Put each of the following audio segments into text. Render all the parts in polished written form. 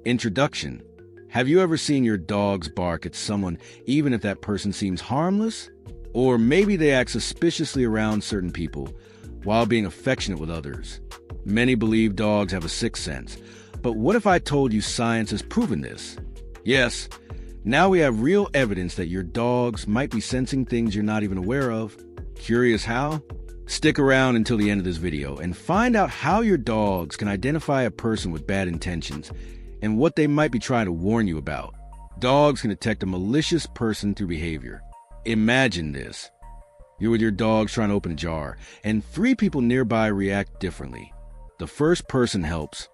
Introduction. Have you ever seen your dogs bark at someone even if that person seems harmless? Or maybe they act suspiciously around certain people while being affectionate with others. Many believe dogs have a sixth sense, but what if I told you science has proven this? Yes, now we have real evidence that your dogs might be sensing things you're not even aware of. Curious how? Stick around until the end of this video and find out how your dogs can identify a person with bad intentions and what they might be trying to warn you about. Dogs can detect a malicious person through behavior. Imagine this. You're with your dogs trying to open a jar, and 3 people nearby react differently. The first person helps,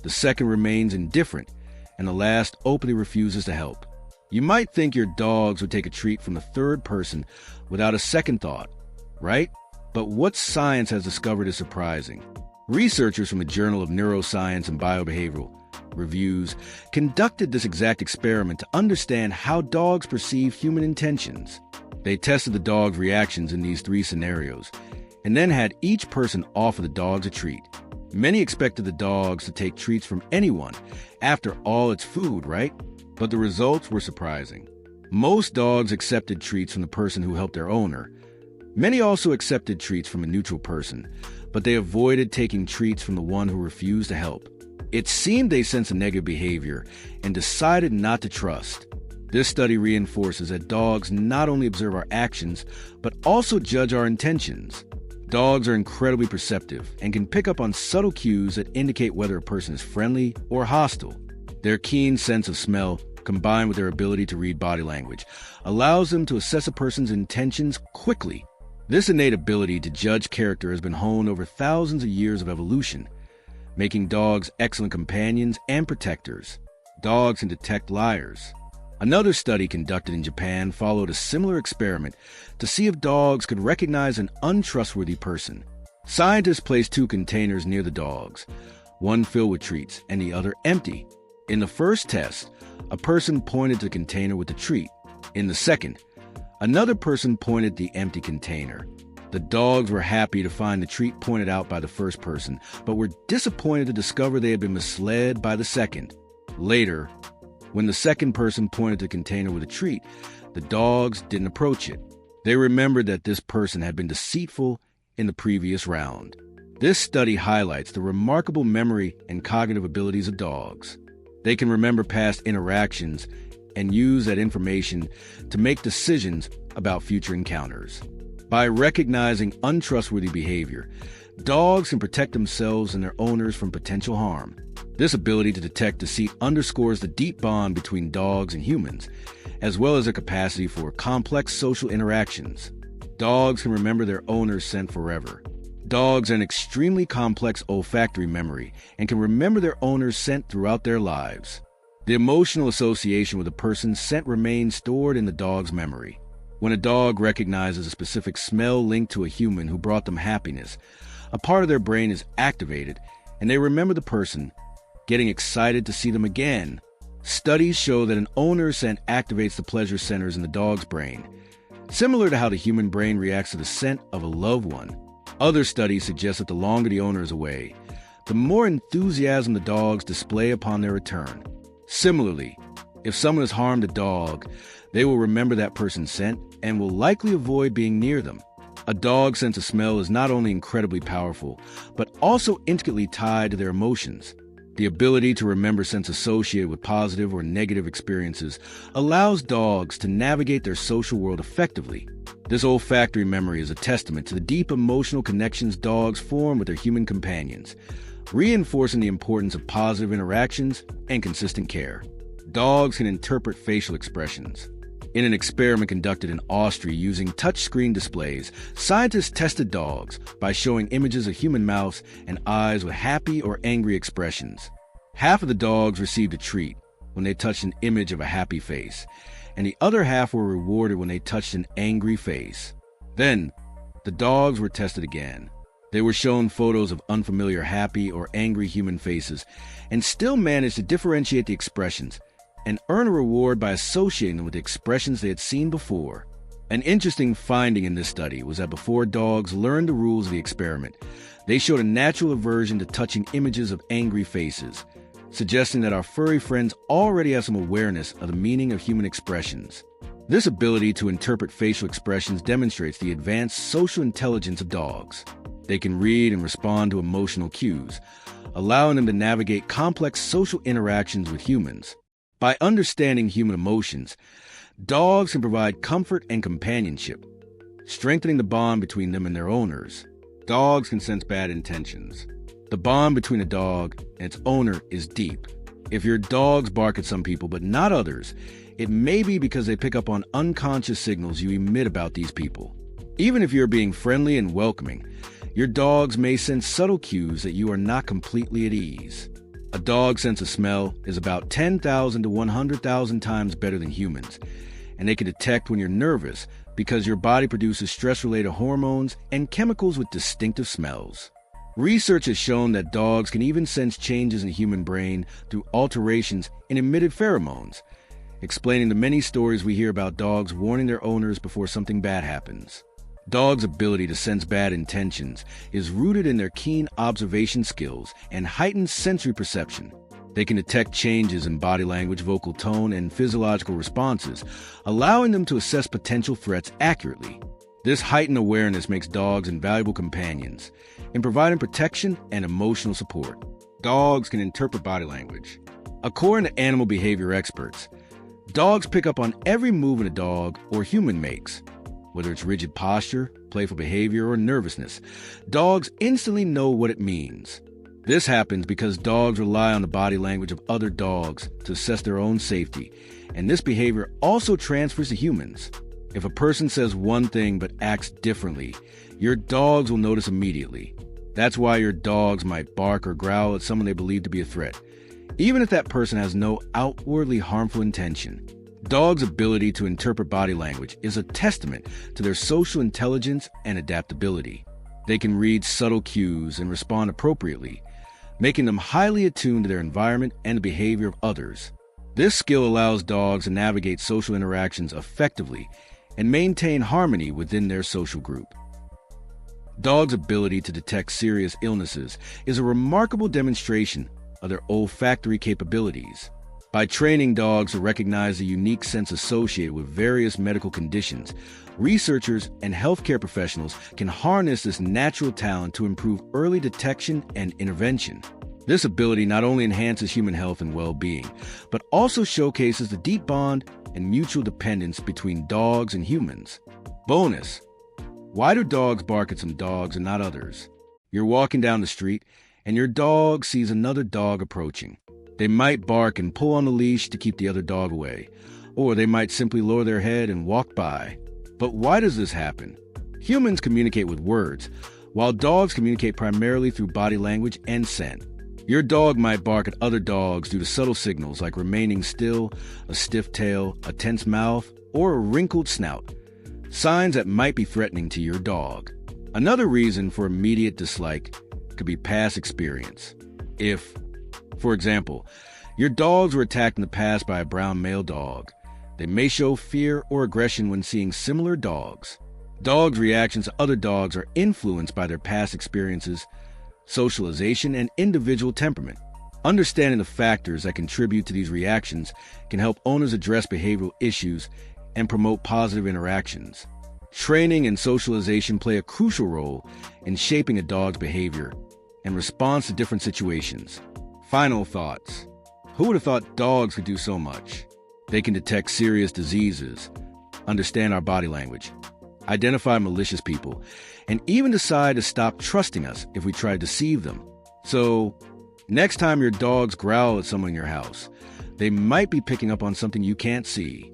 the second remains indifferent, and the last openly refuses to help. You might think your dogs would take a treat from the third person without a second thought, right? But what science has discovered is surprising. Researchers from the Journal of Neuroscience and Biobehavioral Reviews conducted this exact experiment to understand how dogs perceive human intentions. They tested the dogs' reactions in these 3 scenarios, and then had each person offer the dogs a treat. Many expected the dogs to take treats from anyone. After all, it's food, right? But the results were surprising. Most dogs accepted treats from the person who helped their owner. Many also accepted treats from a neutral person, but they avoided taking treats from the one who refused to help. It seemed they sensed a negative behavior and decided not to trust. This study reinforces that dogs not only observe our actions, but also judge our intentions. Dogs are incredibly perceptive and can pick up on subtle cues that indicate whether a person is friendly or hostile. Their keen sense of smell, combined with their ability to read body language, allows them to assess a person's intentions quickly. This innate ability to judge character has been honed over thousands of years of evolution, making dogs excellent companions and protectors. Dogs can detect liars. Another study conducted in Japan followed a similar experiment to see if dogs could recognize an untrustworthy person. Scientists placed 2 containers near the dogs, one filled with treats and the other empty. In the first test, a person pointed to the container with the treat. In the second, another person pointed the empty container. The dogs were happy to find the treat pointed out by the first person, but were disappointed to discover they had been misled by the second. Later, when the second person pointed to the container with a treat, the dogs didn't approach it. They remembered that this person had been deceitful in the previous round. This study highlights the remarkable memory and cognitive abilities of dogs. They can remember past interactions and use that information to make decisions about future encounters. By recognizing untrustworthy behavior, dogs can protect themselves and their owners from potential harm. This ability to detect deceit underscores the deep bond between dogs and humans, as well as their capacity for complex social interactions. Dogs can remember their owner's scent forever. Dogs have an extremely complex olfactory memory and can remember their owner's scent throughout their lives. The emotional association with a person's scent remains stored in the dog's memory. When a dog recognizes a specific smell linked to a human who brought them happiness, a part of their brain is activated and they remember the person, getting excited to see them again. Studies show that an owner's scent activates the pleasure centers in the dog's brain, similar to how the human brain reacts to the scent of a loved one. Other studies suggest that the longer the owner is away, the more enthusiasm the dogs display upon their return. Similarly, if someone has harmed a dog, they will remember that person's scent and will likely avoid being near them. A dog's sense of smell is not only incredibly powerful, but also intricately tied to their emotions. The ability to remember scents associated with positive or negative experiences allows dogs to navigate their social world effectively. This olfactory memory is a testament to the deep emotional connections dogs form with their human companions, reinforcing the importance of positive interactions and consistent care. Dogs can interpret facial expressions. In an experiment conducted in Austria using touchscreen displays, scientists tested dogs by showing images of human mouths and eyes with happy or angry expressions. Half of the dogs received a treat when they touched an image of a happy face, and the other half were rewarded when they touched an angry face. Then, the dogs were tested again. They were shown photos of unfamiliar happy or angry human faces and still managed to differentiate the expressions and earn a reward by associating them with the expressions they had seen before. An interesting finding in this study was that before dogs learned the rules of the experiment, they showed a natural aversion to touching images of angry faces. suggesting that our furry friends already have some awareness of the meaning of human expressions. This ability to interpret facial expressions demonstrates the advanced social intelligence of dogs. They can read and respond to emotional cues, allowing them to navigate complex social interactions with humans. By understanding human emotions, dogs can provide comfort and companionship, strengthening the bond between them and their owners. Dogs can sense bad intentions. The bond between a dog and its owner is deep. If your dogs bark at some people but not others, it may be because they pick up on unconscious signals you emit about these people. Even if you're being friendly and welcoming, your dogs may sense subtle cues that you are not completely at ease. A dog's sense of smell is about 10,000 to 100,000 times better than humans, and they can detect when you're nervous because your body produces stress-related hormones and chemicals with distinctive smells. Research has shown that dogs can even sense changes in the human brain through alterations in emitted pheromones, explaining the many stories we hear about dogs warning their owners before something bad happens. Dogs' ability to sense bad intentions is rooted in their keen observation skills and heightened sensory perception. They can detect changes in body language, vocal tone, and physiological responses, allowing them to assess potential threats accurately. This heightened awareness makes dogs invaluable companions in providing protection and emotional support. Dogs can interpret body language. According to animal behavior experts, dogs pick up on every movement a dog or human makes. Whether it's rigid posture, playful behavior, or nervousness, dogs instantly know what it means. This happens because dogs rely on the body language of other dogs to assess their own safety, and this behavior also transfers to humans. If a person says one thing but acts differently, your dogs will notice immediately. That's why your dogs might bark or growl at someone they believe to be a threat, even if that person has no outwardly harmful intention. Dogs' ability to interpret body language is a testament to their social intelligence and adaptability. They can read subtle cues and respond appropriately, making them highly attuned to their environment and the behavior of others. This skill allows dogs to navigate social interactions effectively and maintain harmony within their social group. Dogs' ability to detect serious illnesses is a remarkable demonstration of their olfactory capabilities. By training dogs to recognize the unique scents associated with various medical conditions, researchers and healthcare professionals can harness this natural talent to improve early detection and intervention. This ability not only enhances human health and well-being, but also showcases the deep bond and mutual dependence between dogs and humans. Bonus: why do dogs bark at some dogs and not others? You're walking down the street, and your dog sees another dog approaching. They might bark and pull on the leash to keep the other dog away, or they might simply lower their head and walk by. But why does this happen? Humans communicate with words, while dogs communicate primarily through body language and scent. Your dog might bark at other dogs due to subtle signals like remaining still, a stiff tail, a tense mouth, or a wrinkled snout, signs that might be threatening to your dog. Another reason for immediate dislike could be past experience. If, for example, your dogs were attacked in the past by a brown male dog, they may show fear or aggression when seeing similar dogs. Dogs' reactions to other dogs are influenced by their past experiences, socialization, and individual temperament. Understanding the factors that contribute to these reactions can help owners address behavioral issues and promote positive interactions. Training and socialization play a crucial role in shaping a dog's behavior and response to different situations. Final thoughts. Who would have thought dogs could do so much? They can detect serious diseases, understand our body language, identify malicious people, and even decide to stop trusting us if we try to deceive them. So, next time your dogs growl at someone in your house, they might be picking up on something you can't see.